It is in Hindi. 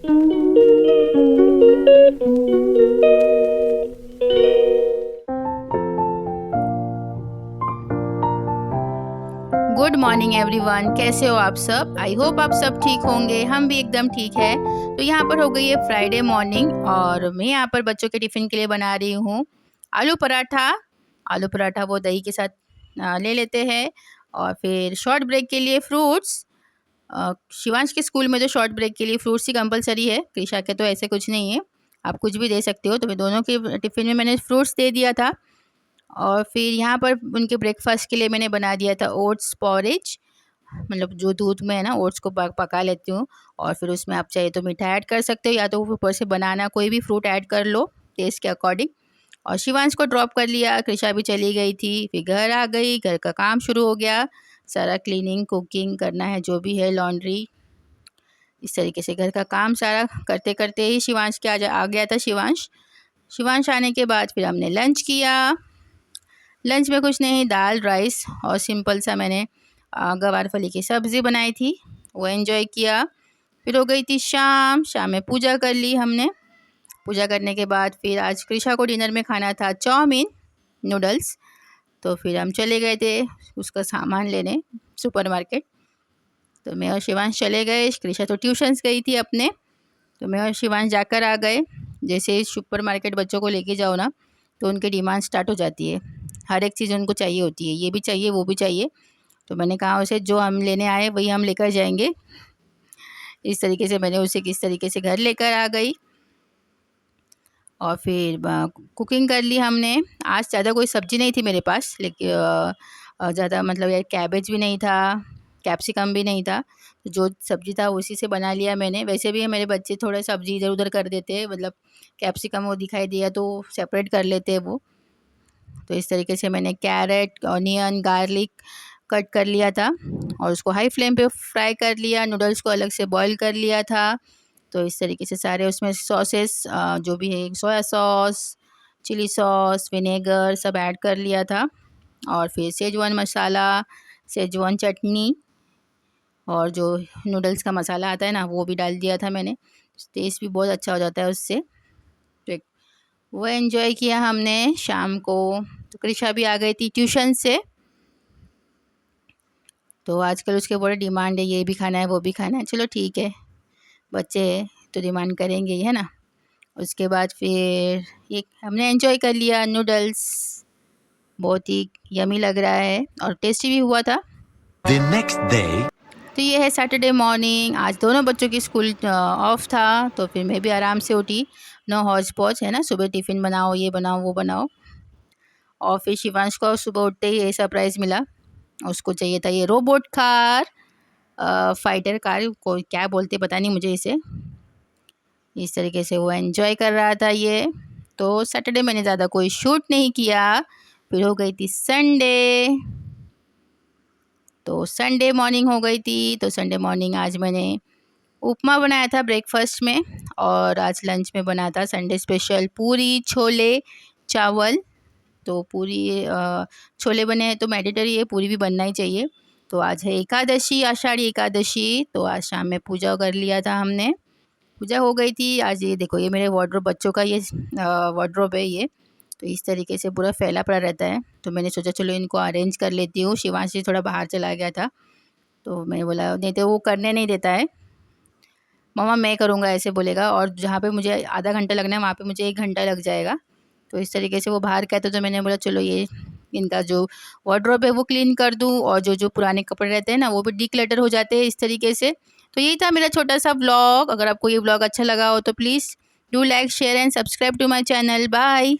गुड मॉर्निंग एवरीवन, कैसे हो आप सब। आई होप आप सब ठीक होंगे, हम भी एकदम ठीक है। तो यहाँ पर हो गई है फ्राइडे मॉर्निंग और मैं यहाँ पर बच्चों के टिफ़िन के लिए बना रही हूँ आलू पराठा। आलू पराठा वो दही के साथ ले लेते हैं। और फिर शॉर्ट ब्रेक के लिए फ्रूट्स। शिवांश के स्कूल में तो शॉर्ट ब्रेक के लिए फ्रूट्स ही कंपलसरी है, कृषा के तो ऐसे कुछ नहीं है, आप कुछ भी दे सकते हो। तो मैं दोनों के टिफ़िन में मैंने फ्रूट्स दे दिया था। और फिर यहाँ पर उनके ब्रेकफास्ट के लिए मैंने बना दिया था ओट्स पॉरेज, मतलब जो दूध में है ना ओट्स को पका लेती हूँ। और फिर उसमें आप चाहे तो मीठा ऐड कर सकते हो या तो ऊपर से बनाना कोई भी फ्रूट ऐड कर लो टेस्ट के अकॉर्डिंग। और शिवांश को ड्रॉप कर लिया, कृषा भी चली गई थी, फिर घर आ गई, घर का काम शुरू हो गया, सारा क्लीनिंग कुकिंग करना है, जो भी है लॉन्ड्री, इस तरीके से घर का काम सारा करते करते ही शिवांश के आ गया था। शिवांश आने के बाद फिर हमने लंच किया। लंच में कुछ नहीं, दाल राइस और सिंपल सा मैंने गवार फली की सब्ज़ी बनाई थी, वो एंजॉय किया। फिर हो गई थी शाम में पूजा कर ली हमने। पूजा करने के बाद फिर आज कृषा को डिनर में खाना था चाउमीन नूडल्स। तो फिर हम चले गए थे उसका सामान लेने सुपरमार्केट। तो मैं और शिवांश चले गए, कृषा तो ट्यूशन्स गई थी अपने, तो मैं और शिवांश जाकर आ गए। जैसे ही सुपरमार्केट बच्चों को लेके जाओ ना तो उनकी डिमांड स्टार्ट हो जाती है, हर एक चीज़ उनको चाहिए होती है, ये भी चाहिए वो भी चाहिए। तो मैंने कहा उसे जो हम लेने आए वही हम लेकर जाएंगे। इस तरीके से मैंने उसे किस तरीके से घर लेकर आ गई। और फिर कुकिंग कर ली हमने। आज ज़्यादा कोई सब्ज़ी नहीं थी मेरे पास, लेकिन ज़्यादा मतलब यार कैबेज भी नहीं था, कैप्सिकम भी नहीं था, तो जो सब्ज़ी था उसी से बना लिया मैंने। वैसे भी मेरे बच्चे थोड़ा सब्ज़ी इधर उधर कर देते हैं, मतलब कैप्सिकम वो दिखाई दिया तो सेपरेट कर लेते हैं वो। तो इस तरीके से मैंने कैरेट ऑनियन गार्लिक कट कर लिया था और उसको हाई फ्लेम पे फ्राई कर लिया। नूडल्स को अलग से बॉईल कर लिया था। तो इस तरीके से सारे उसमें सॉसेस जो भी है, soya sauce, chilli sauce, vinegar सब ऐड कर लिया था। और फिर सेजवान मसाला, सेजवान चटनी और जो नूडल्स का मसाला आता है ना वो भी डाल दिया था मैंने। टेस्ट भी बहुत अच्छा हो जाता है उससे। तो वो एंजॉय किया हमने शाम को। तो कृषा भी आ गई थी ट्यूशन से, तो आजकल उसके बड़े डिमांड है, ये भी खाना है वो भी खाना है। चलो ठीक है, बच्चे हैं तो डिमांड करेंगे ही, है ना। उसके बाद फिर ये हमने एंजॉय कर लिया नूडल्स, बहुत ही यमी लग रहा है और टेस्टी भी हुआ था। The next day, तो ये है सैटरडे मॉर्निंग। आज दोनों बच्चों की स्कूल ऑफ था, तो फिर मैं भी आराम से उठी। नो हौज पौच, है ना, सुबह टिफ़िन बनाओ, ये बनाओ वो बनाओ। और फिर शिवांश को सुबह उठते ही ये सरप्राइज़ मिला, उसको चाहिए था ये रोबोट कार, फाइटर कार को क्या बोलते पता नहीं मुझे इसे। इस तरीके से वो एंजॉय कर रहा था ये। तो सैटरडे मैंने ज़्यादा कोई शूट नहीं किया। फिर हो गई थी संडे, तो संडे मॉर्निंग हो गई थी। तो संडे मॉर्निंग आज मैंने उपमा बनाया था ब्रेकफास्ट में, और आज लंच में बना था संडे स्पेशल पूरी छोले चावल। तो पूरी छोले बने हैं तो मैंडेटरी है, पूरी भी बनना ही चाहिए। तो आज है एकादशी, आषाढ़ी एकादशी, तो आज शाम में पूजा कर लिया था हमने, पूजा हो गई थी आज। ये देखो, ये मेरे वार्डरोब बच्चों का ये वार्डरोब है ये, तो इस तरीके से पूरा फैला पड़ा रहता है। तो मैंने सोचा चलो इनको अरेंज कर लेती हूँ। शिवांशी थोड़ा बाहर चला गया था, तो मैंने बोला नहीं तो वो करने नहीं देता है, मम्मा मैं करूँगा ऐसे बोलेगा, और जहाँ पे मुझे आधा घंटा लगना है वहाँ पे मुझे 1 घंटा लग जाएगा। तो इस तरीके से वो बाहर कहता, तो मैंने बोला चलो ये इनका जो वार्डरोब है वो क्लीन कर दूँ, और जो जो पुराने कपड़े रहते हैं ना वो भी डिक्लटर हो जाते हैं इस तरीके से। तो यही था मेरा छोटा सा व्लॉग। अगर आपको ये व्लॉग अच्छा लगा हो तो please do like share and subscribe to my channel. Bye.